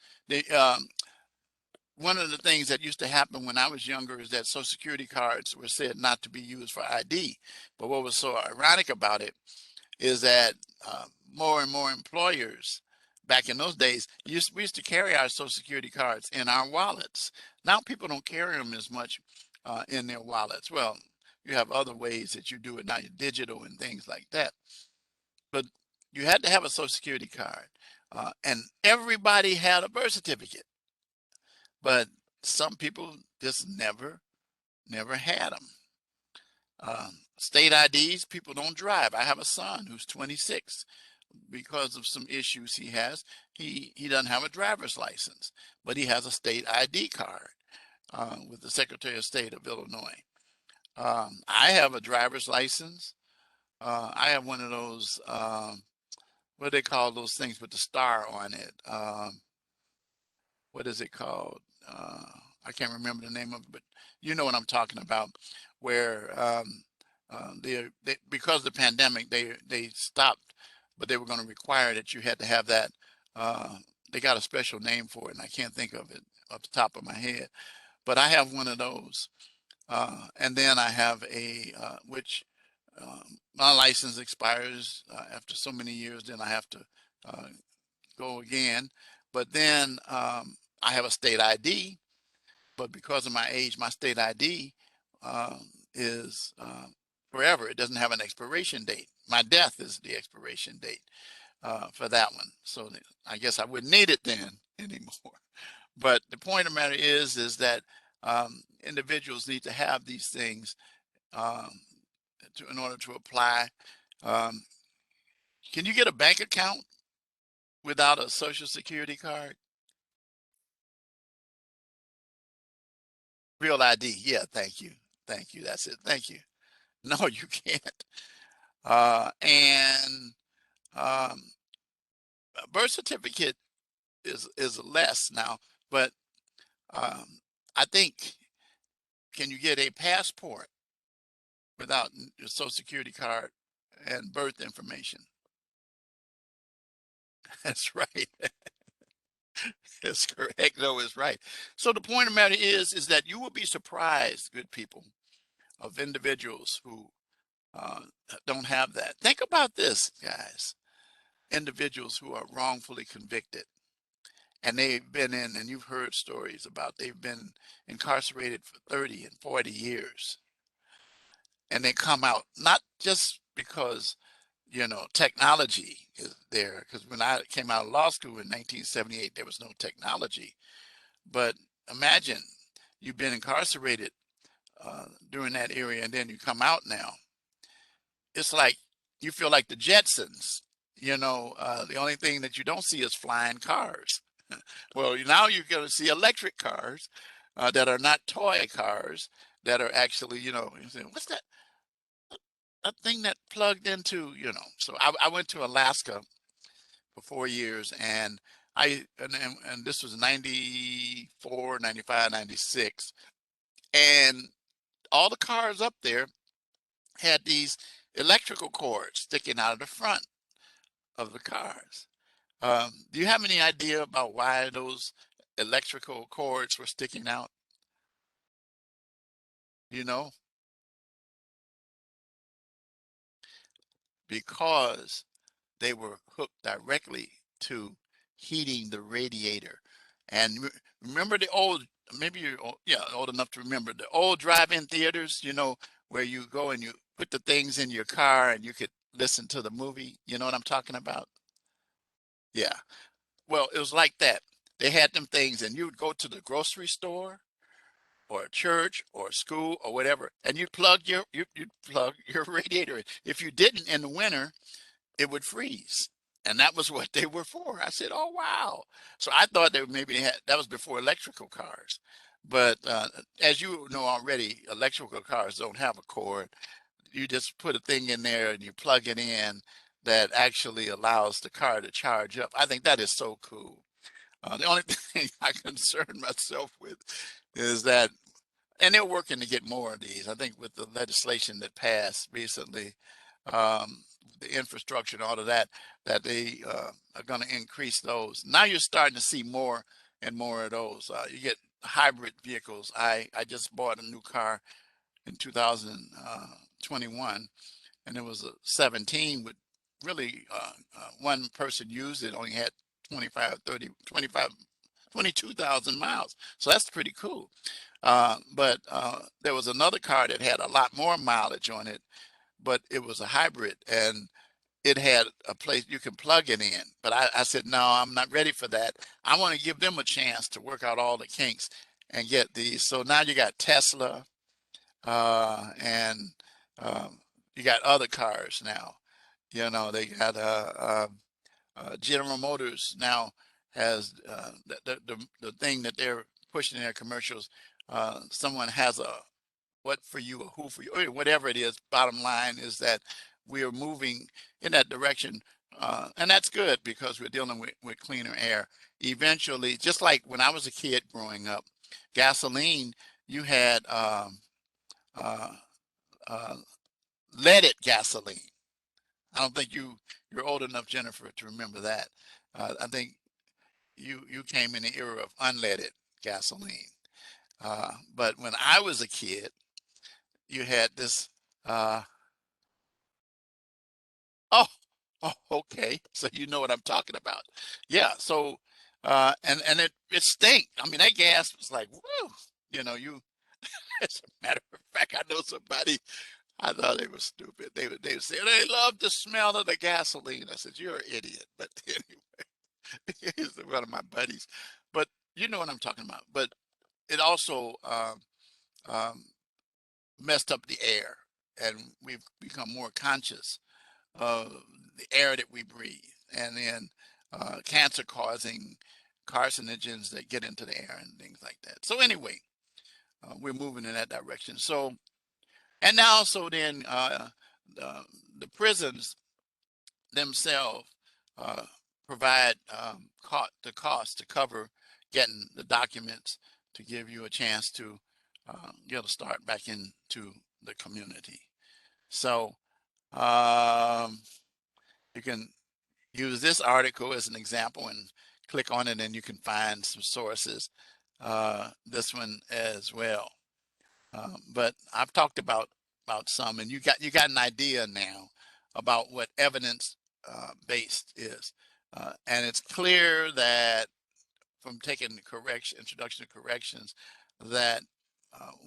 One of the things that used to happen when I was younger is that Social Security cards were said not to be used for ID. But what was so ironic about it is that more and more employers back in those days, we used to carry our Social Security cards in our wallets. Now people don't carry them as much in their wallets. Well, you have other ways that you do it now, you're digital and things like that. But you had to have a Social Security card, and everybody had a birth certificate. But some people just never had them. State IDs, people don't drive. I have a son who's 26. Because of some issues he has, he doesn't have a driver's license, but he has a state ID card with the Secretary of State of Illinois. I have a driver's license. I have one of those, what do they call those things with the star on it? What is it called? I can't remember the name of it, but you know what I'm talking about, where because of the pandemic, they stopped, but they were going to require that you had to have that. Uh, they got a special name for it, and I can't think of it off the top of my head. But I have one of those, and then I have a which my license expires after so many years. Then I have to uh, go again. But then I have a state ID, but because of my age, my state ID is forever. It doesn't have an expiration date. My death is the expiration date for that one. So I guess I wouldn't need it then anymore. But the point of the matter is that individuals need to have these things um, in order to apply. Um, can you get a bank account without a social security card? Real ID. Yeah, thank you. Thank you. That's it. Thank you. No, you can't. And um, a birth certificate is less now, but um, I think can you get a passport without your social security card and birth information? That's right. That's correct. No, it's right. So the point of the matter is that you will be surprised, good people, of individuals who uh, don't have that. Think about this, guys. Individuals who are wrongfully convicted and they've been in, and you've heard stories about they've been incarcerated for 30 and 40 years, and they come out not just because technology is there, because when I came out of law school in 1978 there was no technology, but imagine you've been incarcerated during that area and then you come out now. It's like you feel like the Jetsons. The only thing that you don't see is flying cars. Well, now you're going to see electric cars that are not toy cars, that are actually, you say, what's that? A thing that plugged into. So I went to Alaska for 4 years, and and this was 94, 95, 96, and all the cars up there had these electrical cords sticking out of the front of the cars. Do you have any idea about why those electrical cords were sticking out? You know, because they were hooked directly to heating the radiator. And remember the old, maybe you're yeah, old enough to remember the old drive-in theaters, where you go and you put the things in your car and you could listen to the movie. You know what I'm talking about? Yeah. Well, it was like that. They had them things, and you would go to the grocery store or a church or a school or whatever, and you'd plug your radiator in. If you didn't in the winter, it would freeze. And that was what they were for. I said, "Oh wow!" So I thought they maybe had that was before electrical cars, but as you know already, electrical cars don't have a cord. You just put a thing in there and you plug it in that actually allows the car to charge up. I think that is so cool. The only thing I concern myself with is that, and they're working to get more of these. I think with the legislation that passed recently, the infrastructure and all of that, that they are going to increase those. Now you're starting to see more and more of those. You get hybrid vehicles. I just bought a new car in 2021, and it was a 17 with really one person used it, only had 25, 30, 25, 22,000 miles. So that's pretty cool. But there was another car that had a lot more mileage on it, but it was a hybrid and it had a place you can plug it in. But I said, no, I'm not ready for that. I want to give them a chance to work out all the kinks and get these. So now you got Tesla, and you got other cars now. They got General Motors now has the thing that they're pushing in their commercials. Someone has a what for you or who for you, or whatever it is. Bottom line is that we are moving in that direction. And that's good because we're dealing with cleaner air. Eventually, just like when I was a kid growing up, gasoline, you had uh, uh, leaded gasoline. I don't think you're old enough, Jennifer, to remember that. I think you came in the era of unleaded gasoline. But when I was a kid, you had this. Uh, oh, oh, okay. So you know what I'm talking about. Yeah. So and it stank. I mean, that gas was like, woo. You. As a matter of fact, I know somebody. I thought they were stupid. They would say they love the smell of the gasoline. I said, you're an idiot. But anyway, he's one of my buddies. But you know what I'm talking about. But it also um, messed up the air, and we've become more conscious of the air that we breathe, and then cancer-causing carcinogens that get into the air and things like that. So anyway, we're moving in that direction. So, and now so then uh, the prisons themselves uh, provide the cost to cover getting the documents to give you a chance to start back into the community. So you can use this article as an example and click on it, and you can find some sources. This one as well. But I've talked about some, and you got an idea now about what evidence based is, and it's clear that from taking the introduction to corrections, that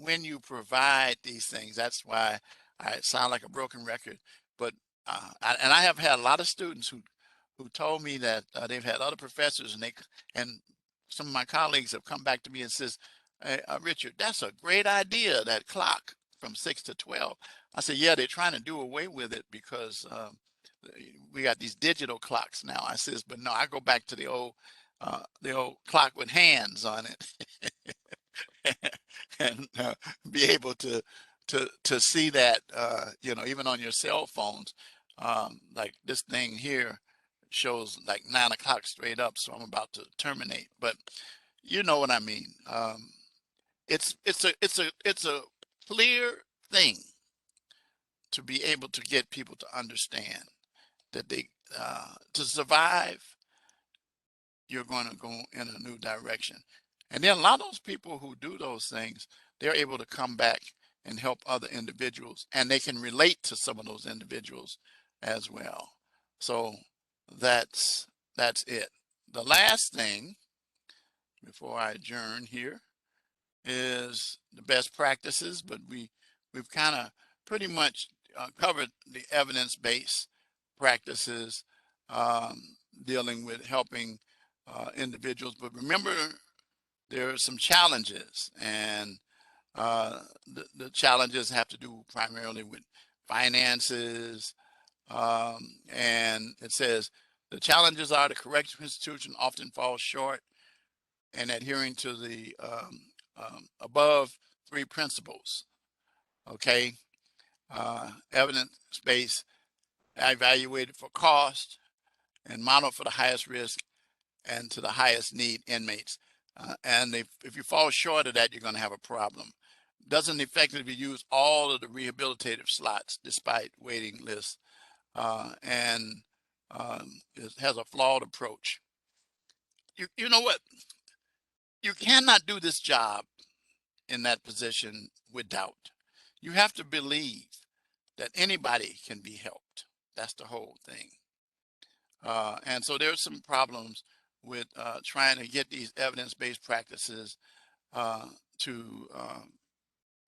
when you provide these things, that's why I sound like a broken record. But and I have had a lot of students who told me that they've had other professors, and some of my colleagues have come back to me and says, hey, Richard, that's a great idea, that clock from 6 to 12. I said, yeah, they're trying to do away with it because we got these digital clocks now. I says, but no, I go back to the old clock with hands on it, and be able to see that, even on your cell phones. Like this thing here shows like 9 o'clock straight up, so I'm about to terminate. But you know what I mean. It's a clear thing to be able to get people to understand that they to survive, you're going to go in a new direction. And then a lot of those people who do those things, they're able to come back and help other individuals, and they can relate to some of those individuals as well. So that's it. The last thing before I adjourn here is the best practices, but we've kind of pretty much covered the evidence-based practices um, dealing with helping individuals. But remember, there are some challenges, and the challenges have to do primarily with finances. And it says the challenges are the correctional institution often falls short in adhering to the above three principles. Okay, evidence-based, evaluated for cost, and modeled for the highest risk and to the highest need inmates. And if you fall short of that, you're going to have a problem. Doesn't effectively use all of the rehabilitative slots despite waiting lists, and it has a flawed approach. You know what? You cannot do this job in that position with doubt. You have to believe that anybody can be helped. That's the whole thing. And so there's some problems with trying to get these evidence-based practices uh, to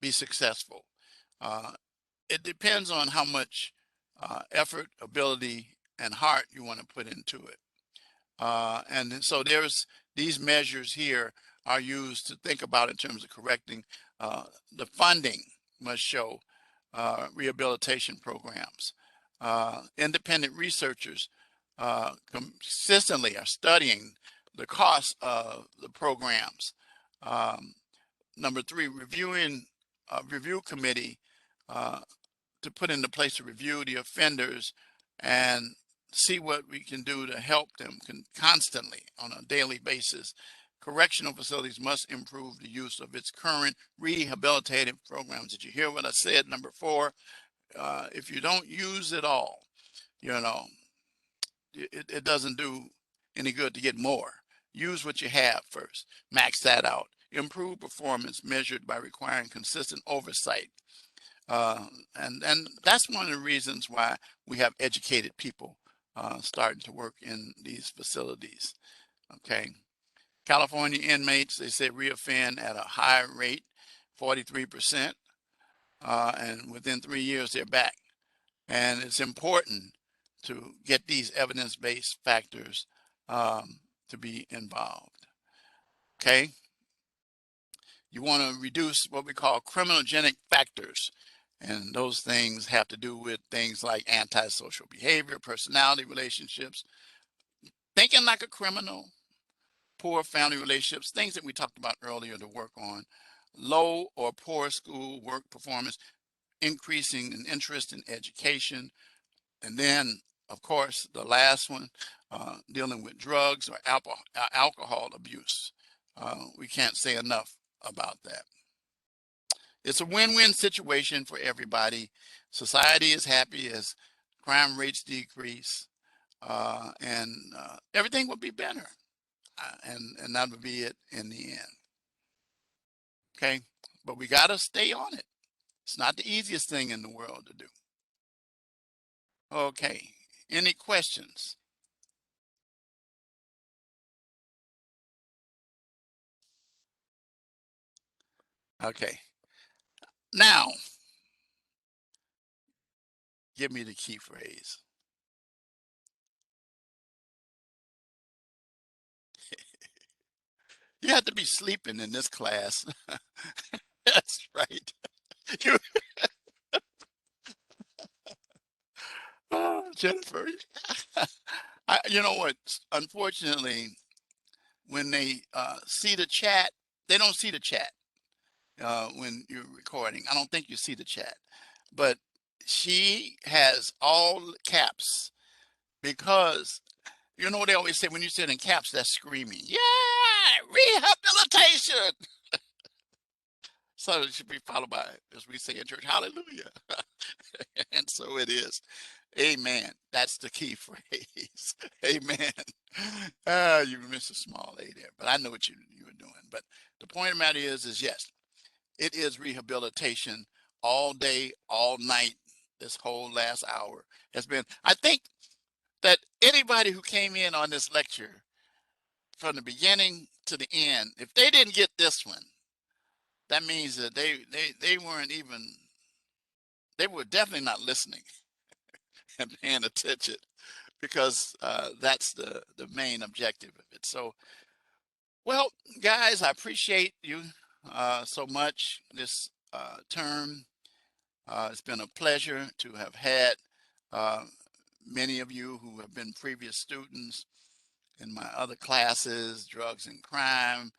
be successful. Uh, it depends on how much effort, ability, and heart you want to put into it. And so there's these measures here are used to think about in terms of correcting the funding must show rehabilitation programs. Independent researchers consistently are studying the cost of the programs. Number three, reviewing review committee to put into place to review the offenders and see what we can do to help them constantly on a daily basis. Correctional facilities must improve the use of its current rehabilitative programs. Did you hear what I said? Number four, if you don't use it all, you know, it doesn't do any good to get more. Use what you have first. Max that out. Improve performance measured by requiring consistent oversight. And that's one of the reasons why we have educated people starting to work in these facilities. Okay. California inmates, they say reoffend at a high rate, 43%, and within 3 years they're back. And it's important to get these evidence-based factors to be involved. Okay. You want to reduce what we call criminogenic factors. And those things have to do with things like antisocial behavior, personality relationships, thinking like a criminal, poor family relationships, things that we talked about earlier to work on, low or poor school work performance, increasing an interest in education, and then, of course, the last one, dealing with drugs or alcohol abuse. We can't say enough about that. It's a win-win situation for everybody. Society is happy as crime rates decrease, and everything will be better. And that would be it in the end. Okay, but we got to stay on it. It's not the easiest thing in the world to do. Okay, any questions? Okay, now give me the key phrase. You have to be sleeping in this class. That's right. You, oh, Jennifer. You know what? Unfortunately, when they see the chat, they don't see the chat when you're recording. I don't think you see the chat, but she has all caps because you know what they always say when you sit in caps, that's screaming. Yeah, rehabilitation. So it should be followed by, as we say in church, hallelujah. And so it is. Amen. That's the key phrase. Amen. You missed a small A there, but I know what you were doing. But the point of the matter is yes, it is rehabilitation all day, all night. This whole last hour has been. I think that anybody who came in on this lecture from the beginning to the end. If they didn't get this one, that means that they weren't even, they were definitely not listening and paying attention, because that's the main objective of it. So, well, guys, I appreciate you so much this term. It's been a pleasure to have had uh, many of you who have been previous students in my other classes: drugs and crime,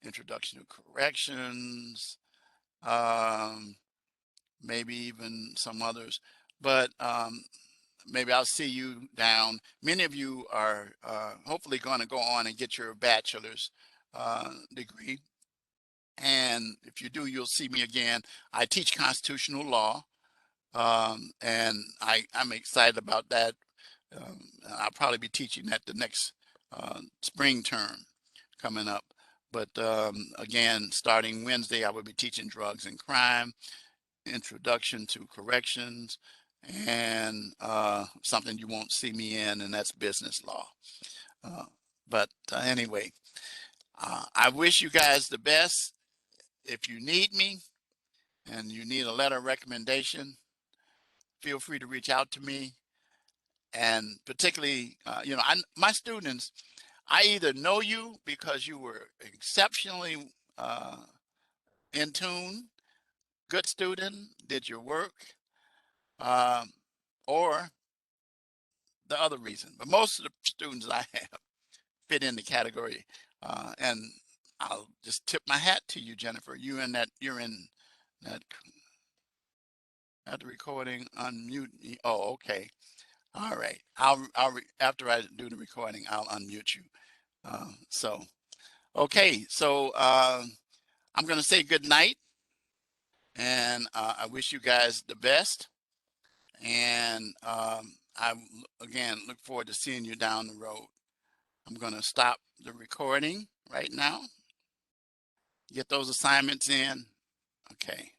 introduction to corrections, um, maybe even some others. But maybe I'll see you down. Many of you are hopefully going to go on and get your bachelor's degree. And if you do, you'll see me again. I teach constitutional law, and I'm excited about that. I'll probably be teaching that the next spring term coming up. But again, starting Wednesday, I will be teaching drugs and crime, introduction to corrections, and something you won't see me in, and that's business law. But anyway, I wish you guys the best. If you need me and you need a letter of recommendation, feel free to reach out to me. And particularly, my students, I either know you because you were exceptionally in tune, good student, did your work, um, or the other reason. But most of the students I have fit in the category, and I'll just tip my hat to you, Jennifer. You're in that at the recording. Unmute me. Oh, okay. All right. After I do the recording, I'll unmute you. Okay. So I'm going to say good night, and I wish you guys the best. And I again look forward to seeing you down the road. I'm going to stop the recording right now. Get those assignments in. Okay.